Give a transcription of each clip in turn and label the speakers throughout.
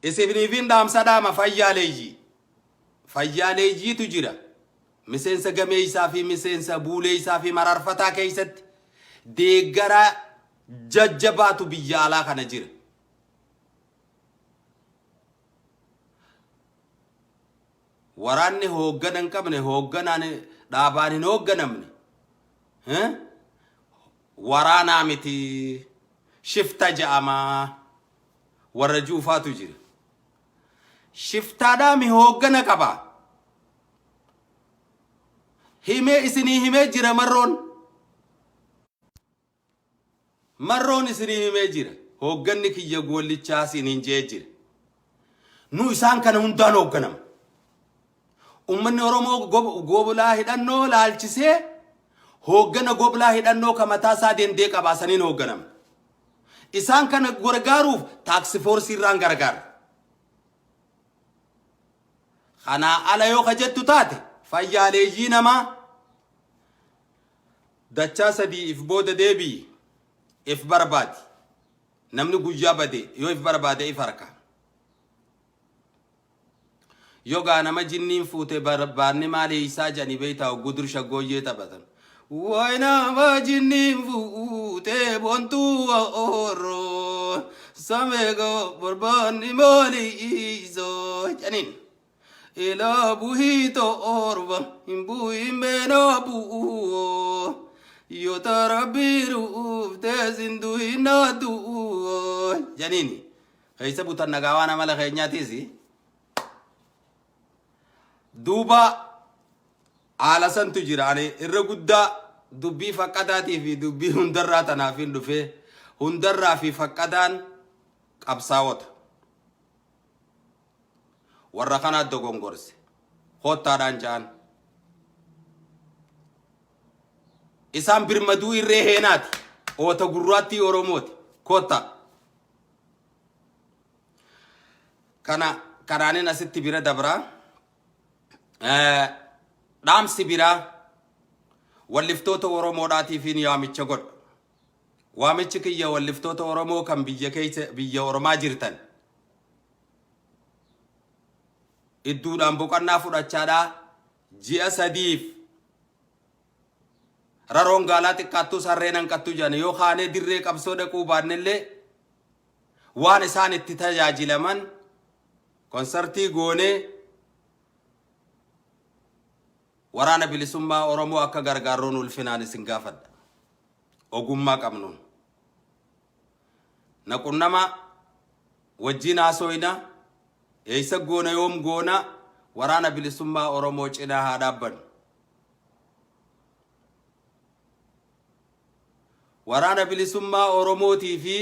Speaker 1: Isifniifin dhaamsa dhaama fayyaleeyyiitu jira. Miseensa gameeysaa fi miseensa buuleeysaa fi mararfataa keessatti deeggara jajjabaatu biyya alaa kana jira. Waraanni hoogganan qabne hoogganaan dhaabaan hin hoogganamne. Waraanaa miti shifta ja'amaa warra juufaatu jira. Shiftaadhaa mi hooggana qaba. Himee isinii himee jira marroon isinii himee jira. Hoogganni kiyya goollichaa isiniin jee jira. Nu isaan kana hundaan hoogganama. Ummanni Oromoo goblaa hidhannoo laalchisee hooggana goblaa hidhannoo kamataa isaa deendee qabaasaniin hoogganama. Isaan kana gargaaruuf taaksi foorsii irraan gargaara. Kana ala yoo kajettu taate fayyaleeyyii namaa dachaa sadii if booda deebii if barbaadi. Namni guyyaa bade yoo if barbaade if harka. Yoga nama jinniin fuute barbaanni maali isaa jani beeytaa gudur shaggooyyee taphatan. Waina ma jinniin fuute bontuu oro samego barbaanni maali isoo janiin. Ila buhito orba imbu imena buo yotarabiru tezindu hinadu janini kaisa butan nagawana mala keenyatisi duba ala santu jirani irra gudda dubbi faqadaati fi dubbi hundarra tanafin dufe hundarra fi faqadan qabsaawota warra kana dogongorse hottaadhaan jaan isaan birmaduu irree heenaati oota gurraatti oromooti kotta kanaanin asitti bira dabraa dhaamsi biraa walliftoota oromoodhaatiifin yaamicha godhu waamichi kiyya walliftoota oromoo kan biyya oromaa jirtan idduudhaan boqonnaa fudhachaadhaa ji'a sadiif raroon gaalaa xiqqaattuu sarreen hanqattu jedhan yoo kaanee dirree qabsoo dhaquu baannellee waan isaan itti tajaajilaman konsartii goonee waraana bilisummaa Oromoo akka gargaaruun ulfinaan isin gaafadha. Ogummaa qabnuun naqunnama wajjin haasoyna eeysa goona yoom goona waraana bilisummaa Oromoo cinaa haa dhaabbannu. Waraana bilisummaa Oromootii fi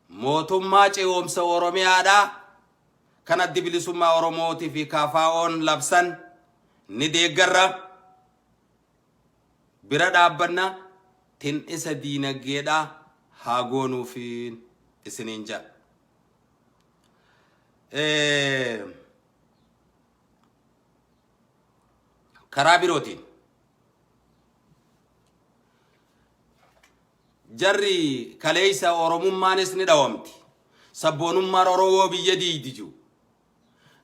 Speaker 1: mootummaa ce'umsa Oromiyaadhaa kan addi bilisummaa Oromootii fi KFO'n labsan ni deeggarra bira dhaabbanna tin isa diinagdeedhaa haa goonuufiin isiniin jedha. Karaa birootiin jarri kaleeysa Oromummaanis ni dhawamti. Sabboonummaan Oromoo biyya diidiju.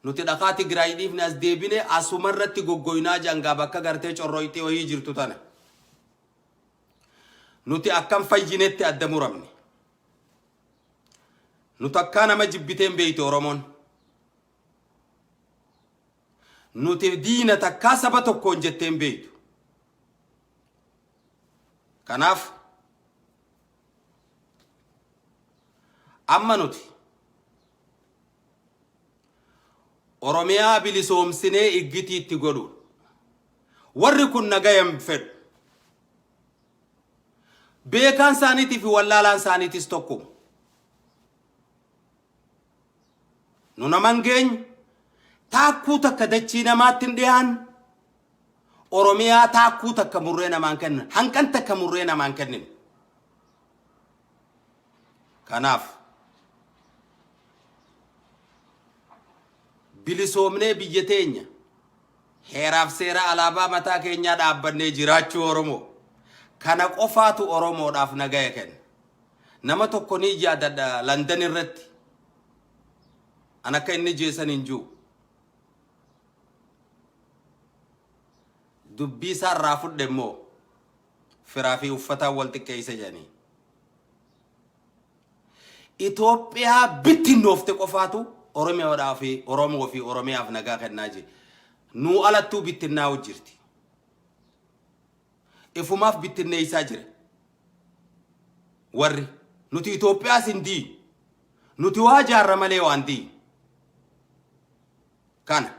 Speaker 1: Nuti dhaqaa Tigraayiidhiif as deebine asumarratti goggoynaa jangaa bakka gartee corroyxii wayii jirtu tana. Nuti akkam fayyinetti adda muramne. Nuti akka nama jibbiteen beeyte Oromoon. Nuti diina takkaa saba tokkoon jetteen beeytu. Kanaaf amma nuti Oromiyaa bilisoomsinee iggitiitti godhuun warri kun nagayan fedhu beekaan isaaniitii fi wallaalaan isaaniitis tokkuma. Nu naman geenya taakkuu takka dachii namaatti hin dhiyaan Oromiyaa taakkuu takka murree namaan kennan hanqan takka murree namaan kennin. Kanaaf bilisoomnee biyya teenya heeraaf seera alaabaa mataa keenyaa dhaabbannee jiraachuu Oromoo kana qofaatu Oromoodhaaf nagaya kenna. nama tokko ni yaadadha London irratti anaka inni jeesan inju dubbii isaa irraa fudhe immoo firaa fi uffata wal xiqqeessa jedhanii Itoophiyaa bittinnoofte qofaatu Oromoo fi Oromiyaaf nagaa kennaa jira nu alattuu bittinnaa jirti ifumaaf bittinneessaa jira warri nuti Itoophiyaa sindii nuti waa jaarra malee waan dii kana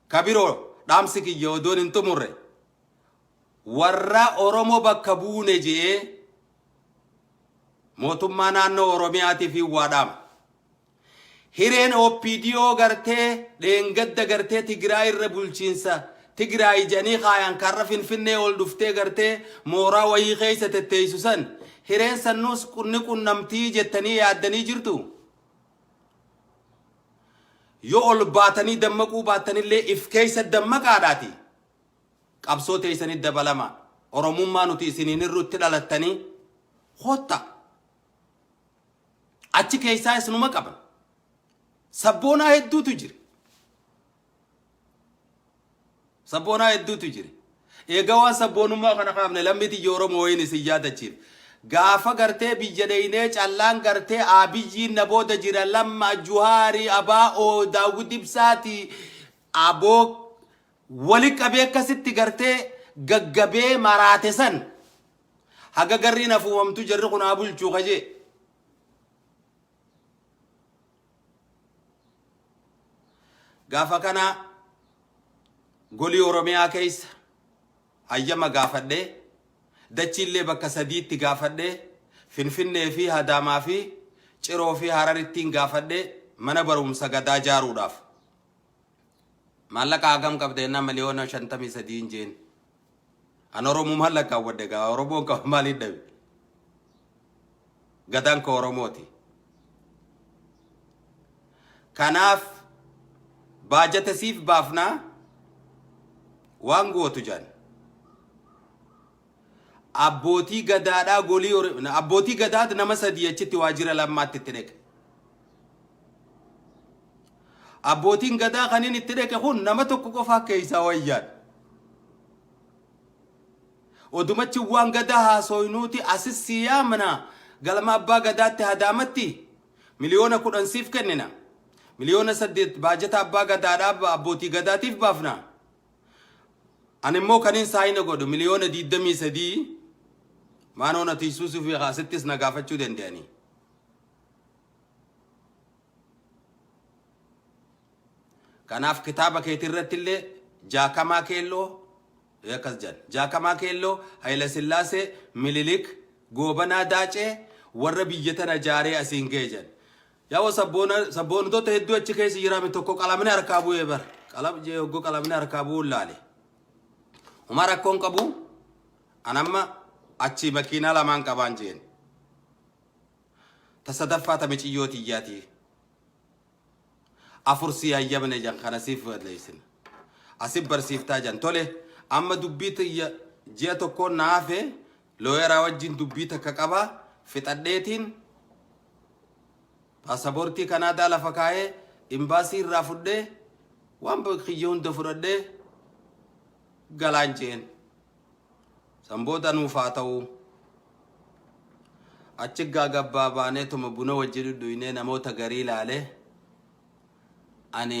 Speaker 1: kabiroo dhaamsi kiyya odoon hin xumurre warra Oromoo bakka buune jee mootummaa naannoo Oromiyaati fi waadhaama hireen OPDO gartee dheengadda gartee Tigraay irra bulchiinsa Tigraay janii kaayan karra Finfinnee ol dhuftee gartee mooraa wayii keessa tetteessu san hireen sannuus kunni qunnamtii jettanii yaaddanii jirtu yoo ol baatanii dammaquu baatanillee if keessa dammaqaadhaati qabsoo teessanii dabalama Oromummaa nuti isiniin irrutti dhalattanii hotta achi keessaa isinuma qaban sabboonaa hedduutu jira eega waan sabboonummaa kana qaamne lammiti Oromoo wayin isin yaadachiif gaafa gartee biyya deeynee callaan gartee Abiyyiin na booda jira Lamma Juhaari Abaa'oo Daawud Ibsaati aboo wali qabee akkasitti gartee gaggabee maraate san haga garriin afuufamtu jarri kun bulchuu qajee gaafa kana golii Oromiyaa keessa hayyama gaafadhee dachiillee bakka sadiitti gaafadhee Finfinnee fi Hadaamaa fi Ciroo fi Hararittiin gaafadhee mana barumsa gadaa jaaruudhaaf maallaqa hagam qabdeenna miliyoona 53 jeen an Oromoo maallaqa wadde gaa Oromoon qaba maaliin dhabe gadaan ko Oromooti kanaaf baajata siif baafnaa waan gootu jan abbootii gadaadhaa golii abbootii gadaat nama sadii achitti waajjira lammaatti itti dhaqe abbootiin gadaa kaniin itti dhaqe kun nama tokko qofa keessaa wayyaan odumachi waan gadaa haasoynuuti asis siyaamna galma abbaa gadaatti Hadaamatti miliyoona 10 siif kennina miliyoona 8 baajata abbaa gadaadhaa abbootii gadaatiif baafna animmoo kaniin saayina godhu miliyoona 23 maanoona tiisuusuu fi haasittis nagaafachuu danda'anii kanaaf kitaaba keetirratti illee jaakamaa keelloo yakas jan jaakamaa keelloo Hayila Sillaasee Mililik Goobanaa Daacee warra biyya tana jaaree asiin ga'e jan yawo sabboontoota hedduu achi keessa jiraame tokko qalamni harkaa bu'ee bar qalam jee hoggo qalamni harkaa bu'uu laale Umar akkoon qabu anamma achi makiinaa lamaan qabaan jeen tasadaffaa tamiciyyooti iyyaati afursi ayyamne jan kana siif leeysin asib barsiiftaa jan tole amma dubbiita ji'a tokko naafe looyeraa wajjin dubbiita akka qaba fixadheetiin paasapoortii Kanaadaa lafa kaa'ee imbaasii irraa fudhee waan kiyyoo hunda fudhadhee galaan jeen sanbooda nuuf haa ta'u achi gaagabbaa baanee tuma buna wajjin dhuynee namoota garii ilaalee ani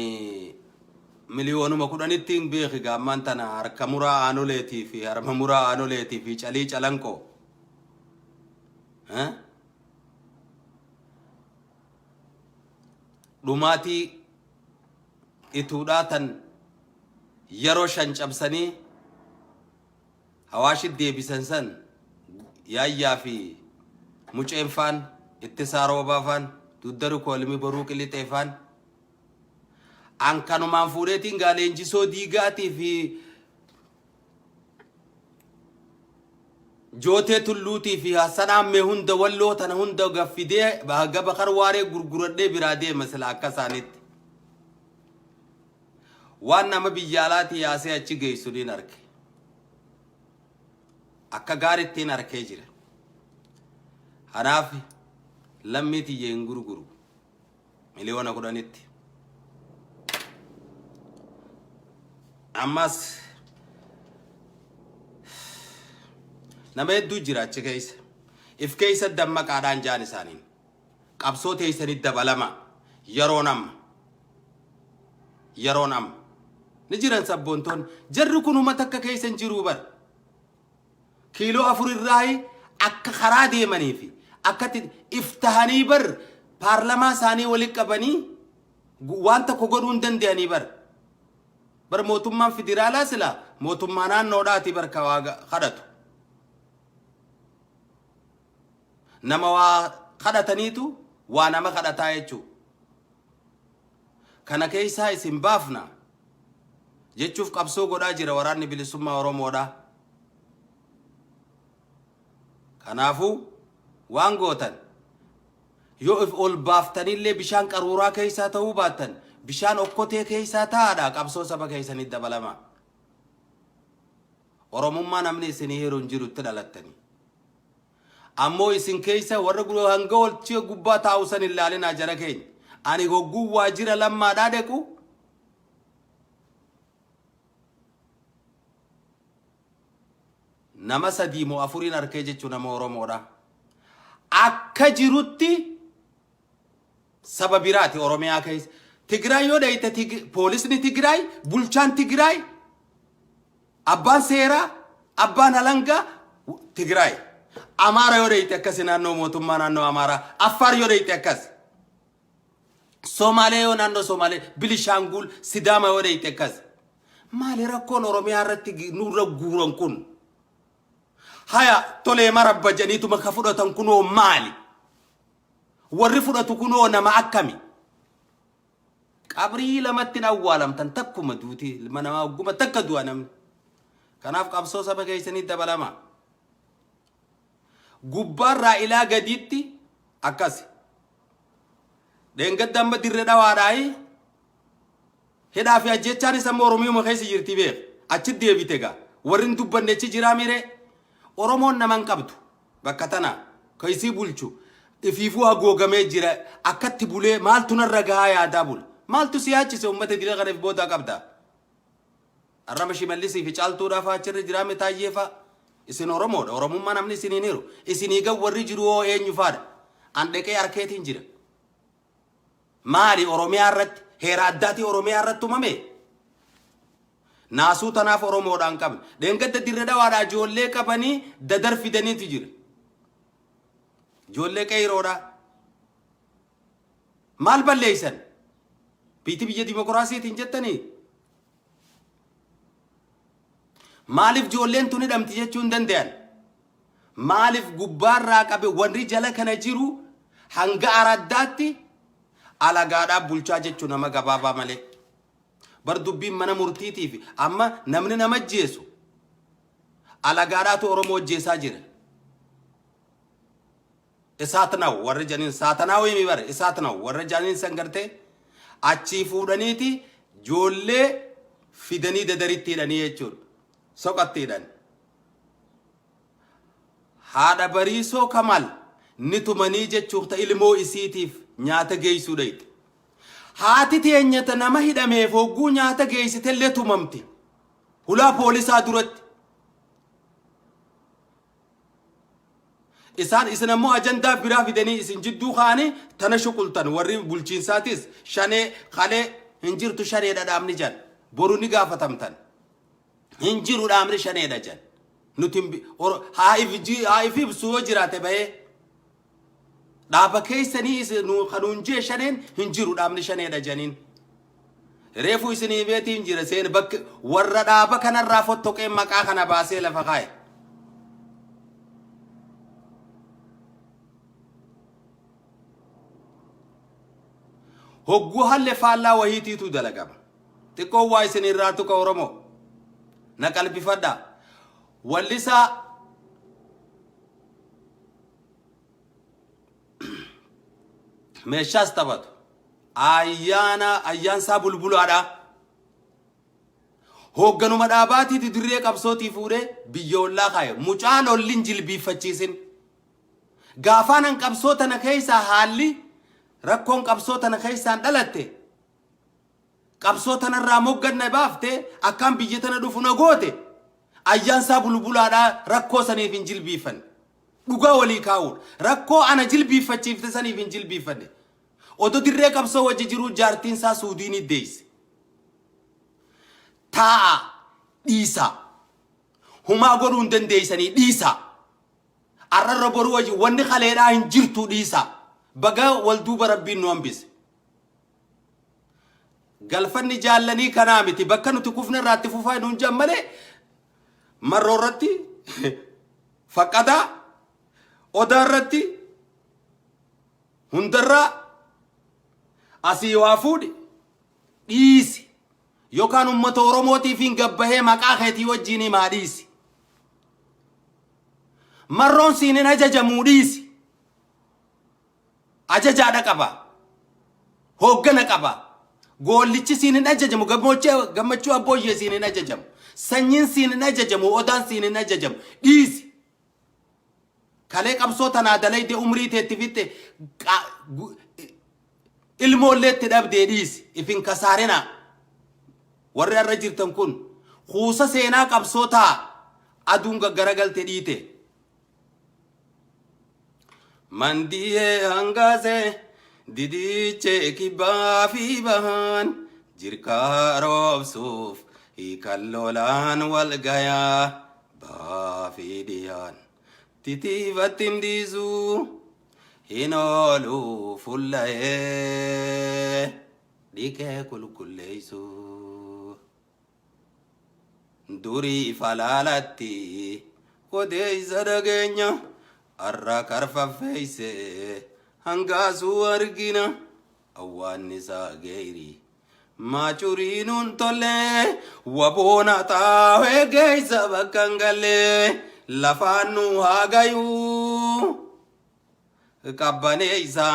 Speaker 1: miliyoonuma 10 hin beeki gaammaan tana harka muraa aanoleetii fi harma muraa aanoleetii fi calii calanqoo dhumaatii ituudhaa tan yeroo shan cabsanii hawaashit deebisan san yaayyaa fi muceenfaan ittisaa roobaafaan duddaru koolmi boruu qilixeefaan an kanumaan fuudheetiin gaaleenjisoo diigaatii fi jootee tulluutii fi hasanaan mee hunda walloo tana hunda gaffidee baga bakar waaree gurguradhee biraa deema sila akka isaanitti waan nama biyyaalaatii yaasee achi geessuudhiin arke akka gaarittiin arkee jira kanaaf lammiti yeen gurguru miliyoona 10tti ammas nama hedduu jira achi keessa if keessa dammaqaadhaan jaan isaaniin qabsoo teessanitti dabalama yeroon amma ni jiran sabboontoon jarri kun uummata akka keessan jiruu bar kiiloo 4 irraa akka karaa deemanii fi akka iftahanii bar paarlamaa isaanii walitti qabanii waan tokko godhuu hin danda'anii bar mootummaan federaalaa sila mootummaa naannoodhaati bar kawaa kadhatu nama waa kadhataniitu waa nama kadhataa jechuu kana keessaa isin baafna jechuuf qabsoo godhaa jira waraanni bilisummaa Oromoodha kanaafu waan gootan yoo if ol baaftanillee bishaan qaruuraa keessaa ta'uu baattan bishaan okkotee keessaa taa'aadha qabsoo saba keessanitti dabalama Oromummaa namni isin heeruun jirutti dhalattanii ammoo isin keessa warra hanga olchee gubbaa taa'usan ilaalinaa jara keenya ani gogguu waajjira lammaadhaa deequ nama 3 moo 4 arkee jechuun nama Oromoodha akka jirutti saba biraati Oromiyaa keessa Tigraay yoo dheeyte poolisni Tigraay bulchaan Tigraay abbaan seeraa abbaan alangaa Tigraay Amara yoo dheeyte akkas naannoo mootummaa naannoo Amara Affaar yoo dheeyte akkas Somaalee yoo naannoo Somaalee Bilishangul Sidaama yoo dheeyte akkas maali rakkoon Oromiyaa irratti nurra guuran kun haya tolee marabba janiituma ka fudhatan kunoo maali warri fudhatu kunoo nama akkami qabrii lamatti awwaalamtan takkuma duuti nama ogguma takka du'a namni kanaaf qabsoo saba keessanii dabalama gubbaarraa ilaa gadiitti akkas deengadda amma dirre dhawaadhaayi hidhaa fi ajjechaan isa Oromiyaa keessa jirti beek achi deebite gaa warri dubbanne achi jiraa miree Oromoon naman qabdu bakka tana kaysii bulchu ifiifuu hagoogamee jira akkatti bulee maaltu narra gahaa yaadaa bula maaltu siyaachise ummata dila kana booda qabda arrama shimallisii fi caaltuudhaaf achirra jira metaayyeefa isin Oromoodha Oromummaa namni isiniin hiru isinii gab warri jiru oo eenyu faadha an dhaqee arkeetiin jira maali Oromiyaa irratti heera addaati Oromiyaa irratti tumame naasuu tanaaf Oromoodhaan qabne deengadda dirre dhawaadhaa ijoollee qabanii dadar fidaniitu jira ijoollee qeeroodha maal balleeysan biiti biyya dimokiraasiitiin jettanii maaliif ijoolleen tun hidhamti jechuu hin danda'an maaliif gubbaarraa qabe warri jala kana jiru hanga araddaatti alagaadhaaf bulchaa jechuu nama gabaabaa malee bardubbiin mana murtiitiif amma namni nama jeesu alagaadhaatu Oromoo jeesaa jira isaatnaw warra janiin saatanaaw yemi bare isaatnaw warra janiin sangartee achi fuudhaniiti ijoollee fidanii dadaritti hidhanii jechuudha soqattiidhaan haadha bariisoo Kamal ni tumanii jechuudha ilmoo isiitiif nyaata geessuu dhayte haati teenyata nama hidhameef hogguu nyaata geessitellee tumamti hulaa poolisaa duratti isaan isin ammoo ajandaa biraa fidanii isin jidduu kaanii tana shuqultan warri bulchiinsaatis shanee qalee hinjirtu shaneedha dhaabni jan boru ni gaafatamtan hinjiru dhaabni shaneedha jan nuti haa if ibsuu yoo jiraate bahee dhaaba keessanii isin kanuun jee shaneen hinjiru dhaabni shaneedha janiin reefu isinii beetiin jira seen bakka warra dhaaba kanarraa fottoqee maqaa kana baasee lafa kaa'e hogguu halle faallaa wahiitiitu dalagama xiqqoo waa isin irraatu ka Oromoo na qalbifadha wallisaa meeshaas taphatu ayyaansaa bulbulaadha hoogganuma dhaabaatiiti dirree qabsootii fuudhee biyyoollaa kaa'e mucaa lollin jilbiiffachiisin Gaafaan qabsoota na keessa haalli rakkoon qabsoota na keessaan dhalatte. Qabsoota narraa mogganna baafte akkaan biyya tana dhufu na goote. Ayyaansaa bulbulaadhaa rakkoo saniif hin jilbiifan. Dhugaa walii kaa'uun rakkoo ana jilbiiffachiifte saniif hin jilbiifanne. Oto dirree qabsoo wajji jiru jaartiin isaa Suudiin iddeeyse. Taa'a dhiisa. Humaa godhuu hin dandeeysanii dhiisa. Arrarra boruu wajji wanni kaleedhaa hin jirtu dhiisa. Baga wal duuba rabbiin nu hambise. Galfanni jaallanii kanaa miti bakka nuti kufne irraatti fufaa nuun jammalee marroo irratti faqqataa odaa irratti hundarraa asii waa fuudhi dhiisi yookaan ummata Oromootiif hin gabbahee maqaa keetii wajjiin himaa dhiisi. Marroon siinin ajajamuu dhiisi. Ajajaadha qaba. Hooggana qaba. Goollichi siinin ajajamu gammachuu abbooyyee siinin ajajamu. Sanyiin siinin ajajamu odaan siinin ajajamu. Dhiisi. Kalee qabsoo tanaa dalayde umrii teetti fitte ilmoolleetti dhabdee dhiisi. Ifin kasaarina. Warri arra jirtan kun kuusa seenaa qabsoo taa aduun gaggaraagalte dhiite. Mandiyee hangaase didiche kibaafi bahan jirkaa roobsuuf hiikallolaan wal gayaa baafi dhiyaan titiifattiin dhiisuu hin ooluu fulla'ee dhiqee qulqulleessuu durii falaalatti odeeysa dhageenya. Arra karfaffeeyse hangaasuu argina awwaannisaa geeyri maachuriinuun tollee waboona taa'ee geeysa bakka hin galle lafaan nu haagayuu qabbaneeysa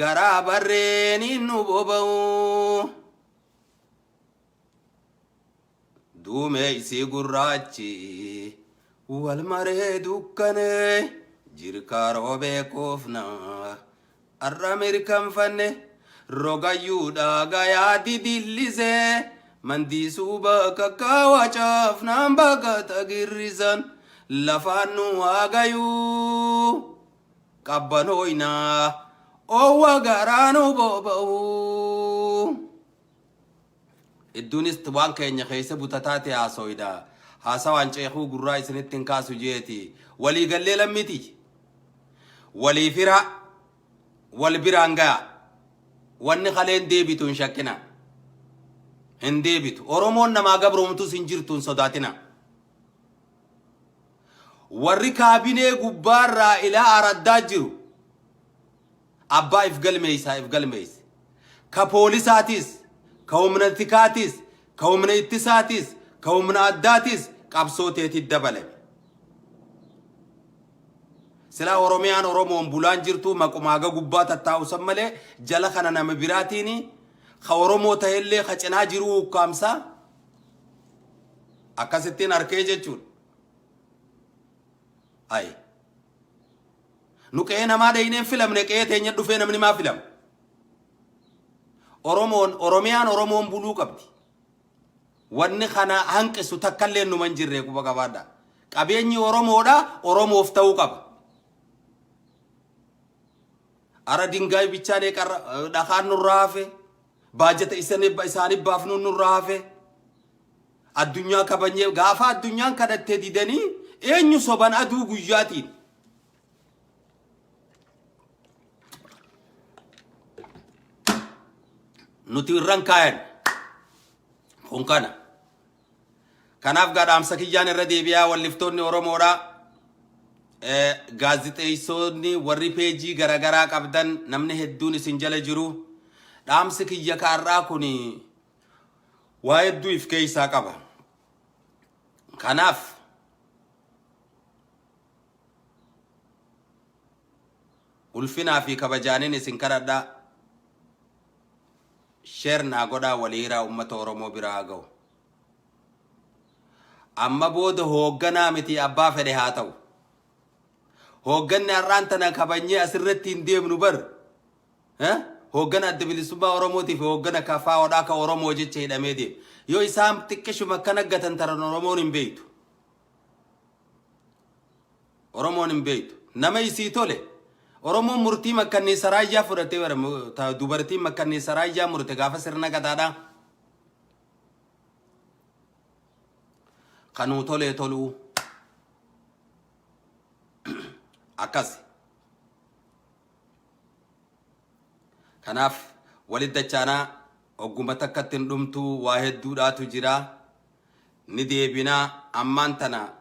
Speaker 1: garaa barreeniin nu boba'uu duumeeysi gurraachi wal maree dukkanee. Jirkaa roobee koofna arra mirkanfanne rogayyuudha gayaa didillisee mandiisuu bakka kaawwachaaf naan bakka tagirrisan lafaan nu haagayuu qabbanooynaa oowwa garaa nu boba'uu. Idduunis waan keenya keessa butataate haasoyda haasawaan ceekuu gurraa isinitti hin kaasu jeeti walii gallee lammiti. Walii fira wal biraan gaa wanni kaleen deebitu hin shakkina hin deebitu Oromoon namaa gabroomtus hin jirtu hin sodaatina. Warri kaabinee gubbaarraa ilaa araddaa jiru abbaa if galmeeyse ka poolisaatis ka humna tikaatis ka humna ittisaatis ka humna addaatis qabsooteetti dabalame. Sila Oromiyaan Oromoon bulaan jirtu maqumaaga gubbaa tattaa'u san malee jala kana nama biraatiini ka Oromoo ta'ellee ka cinaa jiru ukkaamsaa akkasittiin harkee jechuun. Ay nu qe'ee namaa dhayneen filamne qe'ee teenya dhufee namni maa filama. Oromiyaan Oromoon buluu qabdi. Wanni kana hanqisu takkallee numa hin jirre quba qabaadha. Qabeenyi Oromoodha Oromoof ta'uu qaba. Ara dingaay bichaanee dhakaan nurraa hafe baajata isaanii baafnu nurraa hafe addunyaa kabanyee gaafa addunyaan kadhattee didanii eenyu soban aduu guyyaatiin. Nuti irran kaayan kun kana. Kanaaf gadhaamsa kiyyaan irra deebi'aa walliftoonni Oromoodhaa. Gaazixeessonni warri peejii garagaraa qabdan namni hedduun isin jala jiru dhaamsi kiyya kaarraa kun waa hedduu if keessaa qaba. Kanaaf ulfinaa fi kabajaanin isin kadhadhaa sheer naa godhaa waliiraa ummata Oromoo biraa ga'u. Amma booda hoogganaa miti abbaa fedhe haa ta'u. هوجن الرانتنا كبنية أسرتين ديم نبر ها هوجن الدبل سبا أورموتي في هوجن كفا وراك أورمو جت هيدا ميدي يو إسام تكشوا مكانك جتن ترى أورمون بيت أورمون بيت نما يسيتوله أورمون مرتي مكاني سرايا فرتي ورم تا دوبرتي مكاني سرايا مرتي كافة سرنا كتادا كانوا تولو أكاس كناف ولد جانا أقومتك تندمتو واحد دودا تجرا ندي بنا أمانتنا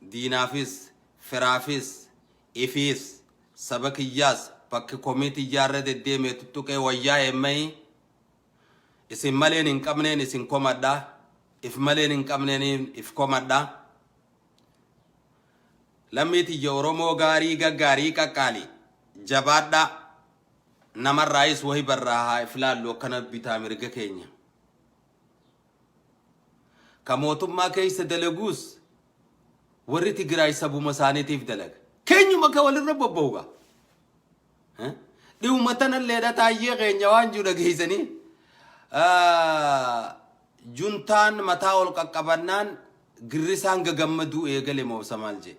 Speaker 1: دينافيس فرافيس إفيس سبك ياس بك كوميتي جارد الدم تتوكي ويا إمي اسم مالين إن كمنين اسم كومادا إف مالين إن كمنين إف كومادا لميتي جورمو غاري كالي جبادا نمر رئيس وهي براها إفلال لو كانت بتامريكا كينيا كموتم ما كيس دلقوس وريتي جراي سبو مساني تيف دلق كينيو ما كوال الرب بوغا ديو متنا اللي دا تايي غينيا وانجو لغيزني جنتان متاول كقبنان غريسان غغمدو ايغلي مو سمالجي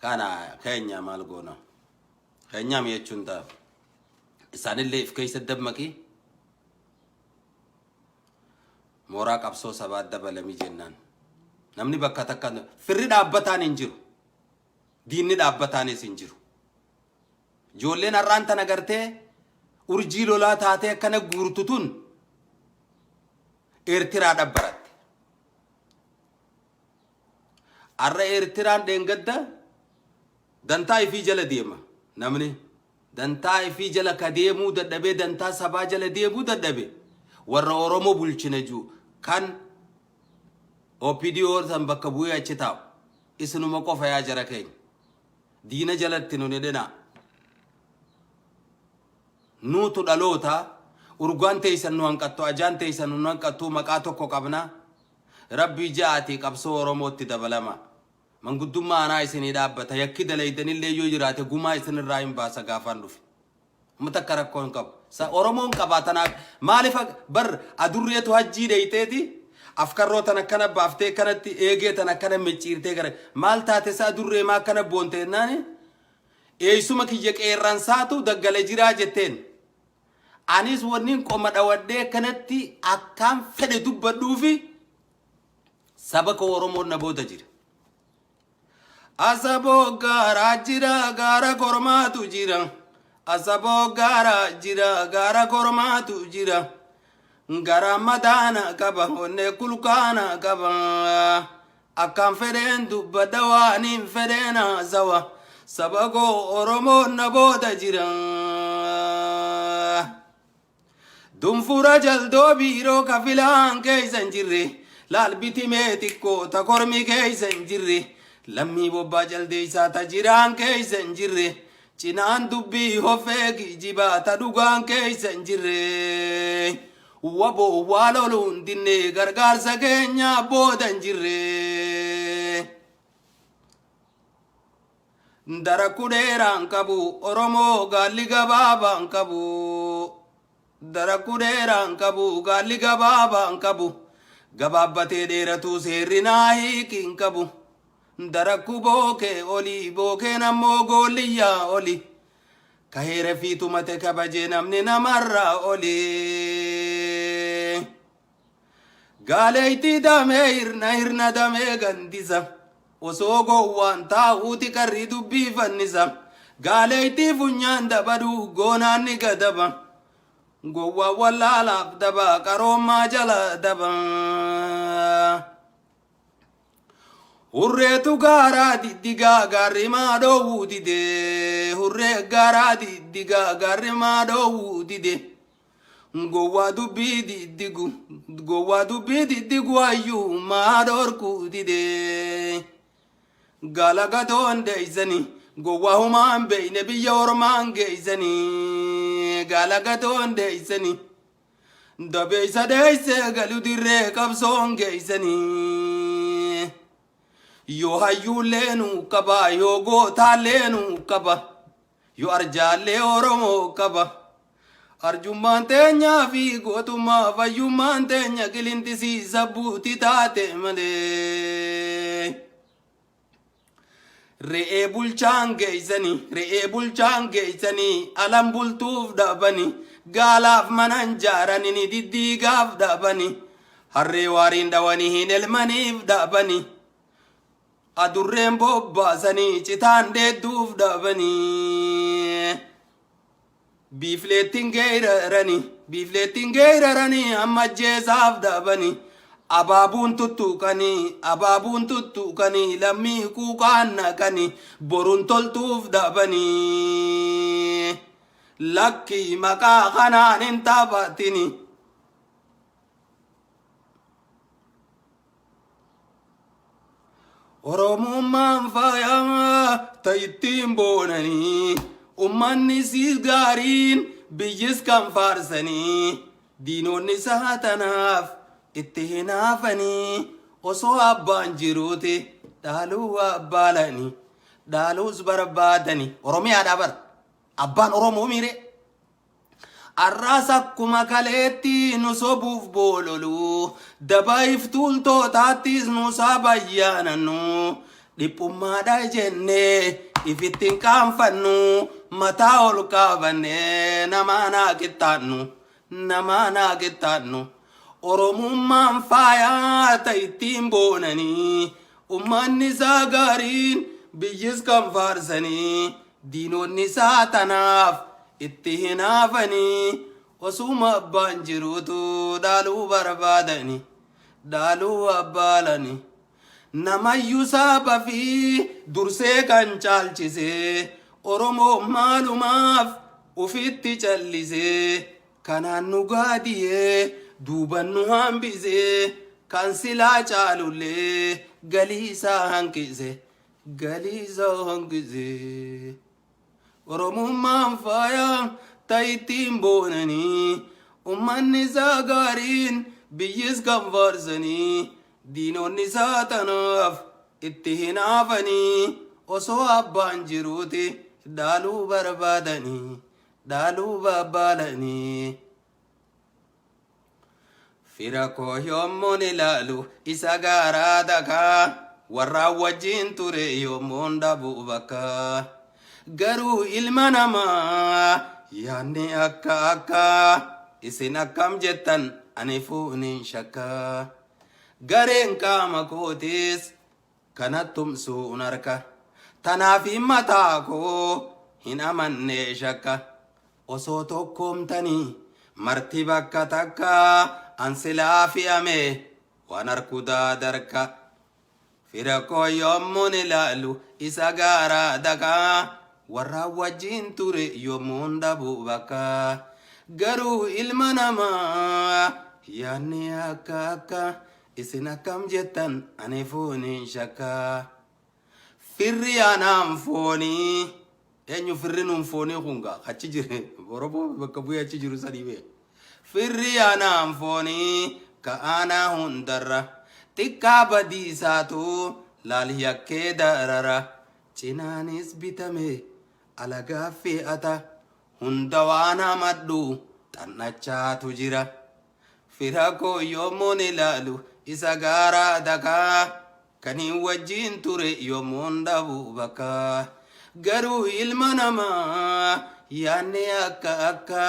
Speaker 1: كان كينيا مالغونا كينيا ميچونتا إسان اللي في كيس الدبمكي موراك أبسو سباد دبلمي جنان نمني بكتاكا فرد أبتان انجرو دين أبتان سنجرو جولين الرانتا نغرتي urjii lolaa taatee akkana guurtutun Eertiraa dhabbaratte. Arra Eertiraan dheengadda dantaa ifii jala deema namni dantaa ifii jala ka deemuu dadhabee dantaa sabaa jala deemuu dadhabee warra Oromoo bulchina juu kan OPDO san bakka bu'ee achi taa'u isinuma qofa yaa jara keenya diina jalatti nuni dhina nuutu dhaloota urgaan teessan nu hanqattu ajaan teessan nu hanqattu maqaa tokko qabna rabbii jaati qabsoo Oromootti dabalama manguddummaa anaa isinii dhaabbata yakki dalaydanillee yoo jiraate gumaa isinirraa hin baasa gaafaan dhufe mutakka rakkoon qabu sa Oromoon qabaatanaaf maaliif bar adurreetu hajjii deeyteeti afkarroota akkana baaftee kanatti eegeetan akkana micciirtee gara maal taate sa adurree maa kana boonte naani eeysuma kiyya qeerransaatu daggala jiraa jetteen anis wannin qoma dhawadhee kanatti akkaan fedhe dubbadhuufi sabaka Oromoon na booda jira asabo gaara jira gaara kormaatu jira asabo gaara jira gaara kormaatu jira gara madana kaba onne kulkana kaba akkaan fedhen dubbadha waanin fedhena zawa sabago Oromoon na booda jira dunfura jaldoo biiroo kafilaan keeysan jirre laal bitimee xiqqoo ta kormi keeysan jirre lammii bobbaa jaldeeysaa ta jiraan keeysan jirre cinaan dubbii hoffee kijibaa ta dhugaan keeysan jirre waboo waa loluun dinnee gargaarsa keenya boodan jirre darakku dheeraan qabu Oromoo gaalli gabaabaan qabu darakku dheeraan qabu gaalli gabaabaan qabu gabaabbatee dheeratu seerrinaa hiikiin qabu darakku bookee olii bookeen ammoo goolliyyaa oli kaheere fiitumate kabajee namni namarraa oli gaaleeyti damee hirna damee gandisa osoo gowwaan taa'uuti qarri dubbii fannisa gaaleeyti funyaan dabaduu goonaanni gadaba gowwaa wallaalaaf daba qaroomaa jala daba hurreetu gaaraa diddigaa gaarri maa dhoowwuu dide hurree gaaraa diddigaa gaarri maa dhoowwuu dide gowwaa dubbii diddigu ayyuu maa dhorkuu dide galagatoon deeysanii gowwaa humaan beeyne biyya ormaan geeysanii galagatoon deeysanii dabeeysa deeyse galu dirree qabsoon geeysanii yoo hayyuulleenu qaba yoo gootaalleenu qaba yoo arjaallee oromoo qaba arjummaan teenya fi gootummaa fayyummaan teenya qilintisiisa buuti taate malee re'ee bulchaan geeysanii alan bultuuf dhabani gaalaaf manan jaaranii diddiigaaf dhabani harree waariin dhawanii hin elmaniif dhabani adurreen bobbaasanii citaan deedduuf dhabanii biifleettiin geeyraranii amma jeesaaf dhabanii abaabuun tuttuqanii lammii kuuqaan naqanii boruun toltuuf dhabanii lakkii maqaa kanaan hin taphatini oromummaan faayaa ta'ittiin boonanii ummanni siis gaariin biyyis kan faarsanii diinonni saatanaaf itti hinaafanii osoo abbaan jiruuti dhaaluu abbaalanii dhaaluus barbaadanii oromiyaadhaa bar abbaan oromoo miire arraas akkuma kaleetti nu sobuuf boololu dabaif tuultootaattis nu sabayyaanannu dhiphummaadha jennee ifittiin qaanfannu mataa ol qaabannee namaa naa qixxaannu oromummaan faayaa ta'ittiin boonanii ummanni isaa gaariin biyyis kan faarsanii diinonni saatanaaf itti hinaafanii osuma abbaan jiruutu dhaaluu barbaadanii dhaaluu abbaalanii namayyuu saaba fi dursee kan caalchisee oromoo maalumaaf ufitti callisee kanaan nu gaadiyee duuban nu hambisee kan silaa caalullee galiisaa hanqisee oromummaan faayaa ta'ittiin boonanii ummanni isaa gaariin biyyis kan faarsanii diinonni saatanaaf itti hinaafanii osoo abbaan jiruuti dhaaluu barbaadanii dhaaluu babbaalanii fira koo yommuun ilaalu isa gaaraa takaa warraan wajjiin ture yommuun dhabuu bakka garuu ilma namaa yaanni akka isin akkam jettan ani fuuniin shakka gareen qaama kootis kanattumsuun harka tanaaf mataa koo hin amannee shakka osoo tokkoomtanii marti bakka takka ansilaa fi'ame waan harkudaa darka fira koo yommuun ilaalu isa gaaraa takaa warraan wajjiin ture yommuun dhabuu bakka garuu ilma namaa yaanni akka isin akkam jettan ani fuuniin shakka firri anaan foonii eenyu firri nuun foonii kunga achi jire oromoo bakka bu'ee achi jiru sadii bee firri anaan foonii ka aanaa hundarra xiqqaa badiisaatu laal yakkee darara cinaanis bitame alagaa fe'ata hunda waan hamadhu xannachaatu jira fira koo yommuun ilaalu isa gaaraa takaa kan hin wajjiin ture yommuun dhabuu bakka garuu ilma namaa yaanni akka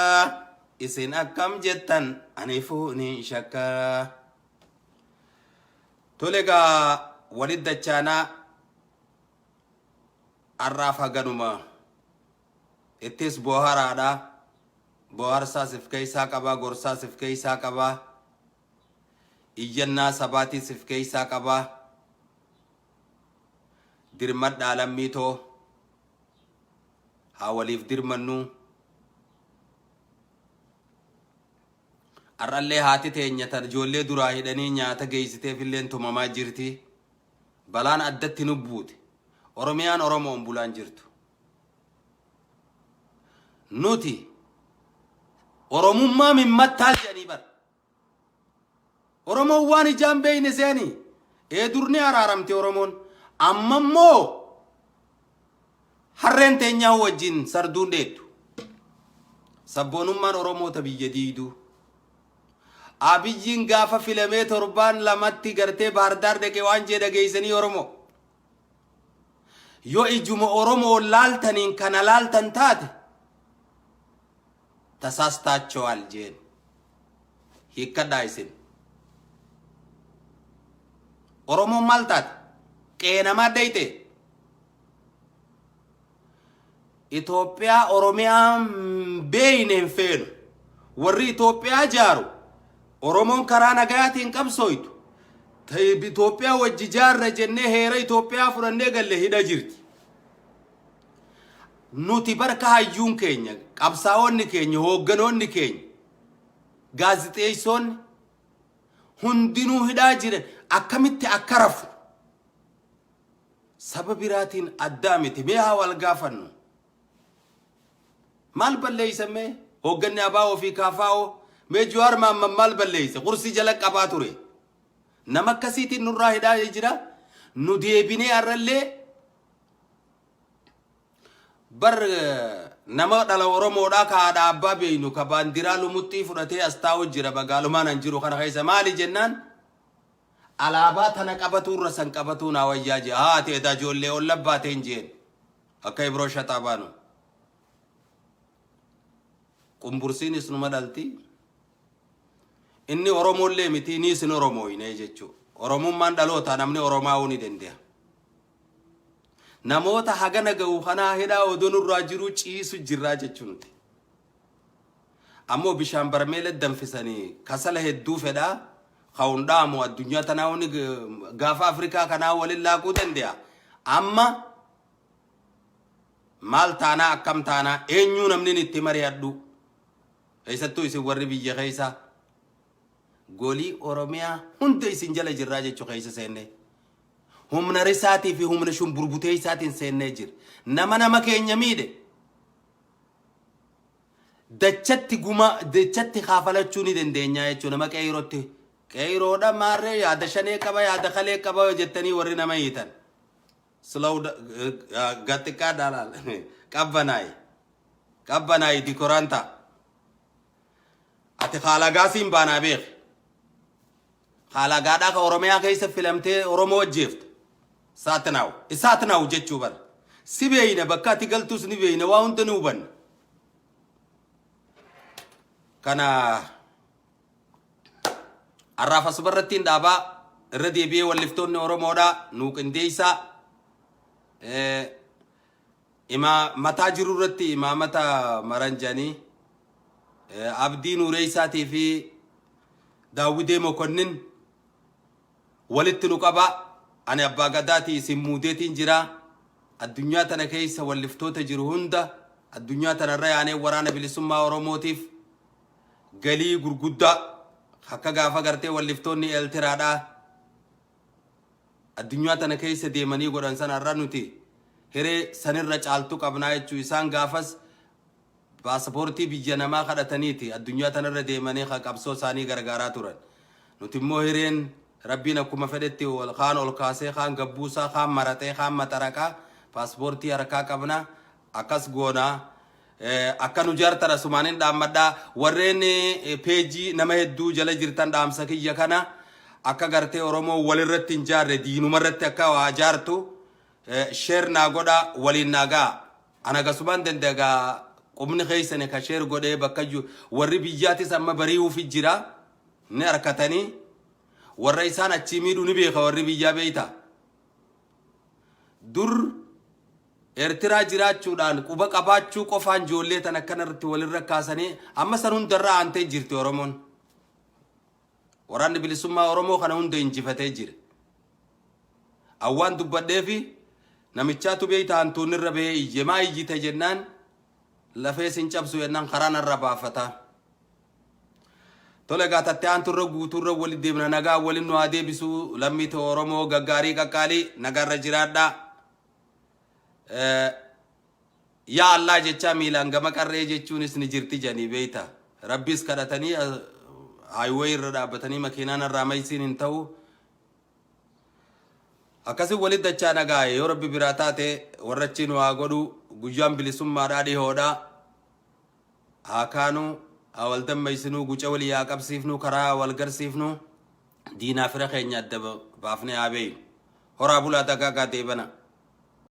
Speaker 1: isin akkam jettan ani fuuniin shakka tolegaa walit dachaanaa arraaf haganuma ittis boharaadha boharsaas if keeysaa qabaa gorsaas if keeysaa qabaa iyyannaa sabaatiis if keeysaa qabaa dirmadhaa lammiitoo haa waliif dirmannu arrallee haati teenyatan ijoollee duraa hidhanii nyaata geeysiteefilleen tumamaa jirti balaan addatti nubbuute oromiyaan oromoon bulaan jirtu nuti oromummaa mimmattaal jedhanii bar oromo waan ijaan beeyne seeni durni araaramte oromoon amma immoo harreen teenyaa wajjin sarduun dheettu sabboonummaan oromoota biyya diiduu abiyyiin gaafa filamee torbaan lamatti gartee baardaar dhaqee waan jee dhageeysanii oromo yoo ijuma oromoo laaltaniin kana laaltan taate tasaastaachowal jeen hiikkadhaa isin oromoon maal taate qeenamaa dhayte Itoophiyaa Oromiyaan beeyneen feenu warri Itoophiyaa jaaru oromoon karaa nagayaatiin qabsooytu Itoophiyaa wajji jaarra jennee heera Itoophiyaa fudhannee galle hidha jirti nuti barka hayyuun keenya qabsaa'onni keenya hoogganoonni keenya gaazixeessoonni hundinuu hidhaa jiran akkamitti akka rafu saba biraatiin addaa miti mee haa wal gaafannu maal balleeysa mee hoogganni abaa ofii kaafaa'oo mee Jawaar Mohaammed maal balleeysa qursii jala qabaa ture nama akkasiitiin nurraa hidhaa jira nu deebinee arrallee bar nama dhala oromoodhaa ka haadha abbaa beeynu ka baandiraa lumuxxii fudhatee as taa'u jira bagaalumaan an jiru kana keessa maali jennaan alaabaa tana qabaturra san qabatu na wayyaa je haa ta'e ijoollee ol labbaateen jeen akka Ibroo Shaxaabaanu qumbursiin isnuma dhalti inni oromollee miti ni isin oromooyne jechuu oromummaan dhaloota namni oromaa'uu ni danda'a namoota hagana ga'u kanaa hidhaa odonurraa jiru ciisu jirraa jechuun ammoo bishaan barmeela danfisanii kasala hedduu fedhaa kaundaamu addunyaa tanaa woni gaafa Afrikaa kanaa waliin laaquu danda'a amma maal taanaa akkam taanaa eenyuu namni itti mari'adhu eessattuu isin warri biyya keessa golii oromiyaa hunda isin jala jirraa jechuu keessa seenne humna risaatii fi humna shumburbutee isaatiin seennee jira nama keenya miidhe dachatti kaafalachuu ni dandeenya jechuun nama qeeyiroodha maarree yaada shanee qaba yaada kalee qaba jettanii warri nama hiitan slow gattiqaa daalaal qabbanaay dikoranta ati khaalagaasiin baanaa beek khaalagaadhaa ka oromiyaa keessa filamtee oromoo wajjeefte isaatnaaw jechuu bara si beeyna bakka ati galtus ni beeyna waa hunda ni hubanna kana arraaf asubarrattiin dhaabaa irra deebi'ee walliftoonni oromoodhaa nuu qindeeysaa mataa jiru irratti imaamata maranjanii abdii nuureeysaatii fi daawwidee mokonnin walitti nu qaba ani abbaa gadaatii isin muudeetiin jira addunyaa tana keessa walliftoota jiru hunda addunyaa tanarra yaanee waraana bilisummaa oromootiif galii gurguddaa akka gaafa gartee walliftoonni eeltiraadhaa addunyaa tana keessa deemanii godhan sanarra nuti hiree sanirra caaltu qabnaa jechuu isaan gaafas paaspoortii biyya namaa kadhataniiti addunyaa tanarra deemanii qabsoo isaanii gargaaraa turan nuti immoo hireen rabbiin akkuma fedhetti kaan ol kaasee kaan gabbuusaa kaan maratee kaan maxaraqaa paaspoortii harkaa qabna akkas goonaa akka nu jaartara sumaanin dhaammadhaa warreen peejii nama hedduu jala jirtan dhaamsa kiyya kana akka gartee oromoo walirratti hin jaarre diinumarratti akka waa jaartu sheer naa godha waliin naagaa anagasumaan dandagaa qubni keeysane ka sheer godhee bakka warri biyyaatis amma bari'uuf jira ni harkatanii warra isaan achii miidhu ni beeka warri biyyaa beeyta dur Eertiraa jiraachuudhaan quba qabaachuu qofaan ijoollee tan akkanarratti walirra kaasanii amma san hundarraa aantee jirti oromoon waraanni bilisummaa oromoo kana hunda injifatee jira awwaan dubbadheefi namichaatu beeyta hantuunirra bahee iyyemaa iyyite jennaan lafee sin cabsu yennaan karaan irra baafata tole gaatatte aanturra guuturra wali deemna nagaa walin nu adeebisu lammite oromoo gaggaarii qaqqaalii nagarra jiraadhaa yaa Allah jecha miilaan gama qarree jechuunis ni jirti janii beeyta rabbis kadhatanii highway irra dhaabbatanii makiinaan irraa maysiin hin ta'u akkasii walitti dachaa nagaa yoo rabbi biraa taate warra achiin waa godhu guyyaan bilisummaadhaa dhihoodhaa haa kaanu haa wal dammaysinuu guca walii haa qabsiifnu karaa wal garsiifnu diinaa fira keenya adda baafnee haa beeynu horaa bulaa takkaa kaatee bana.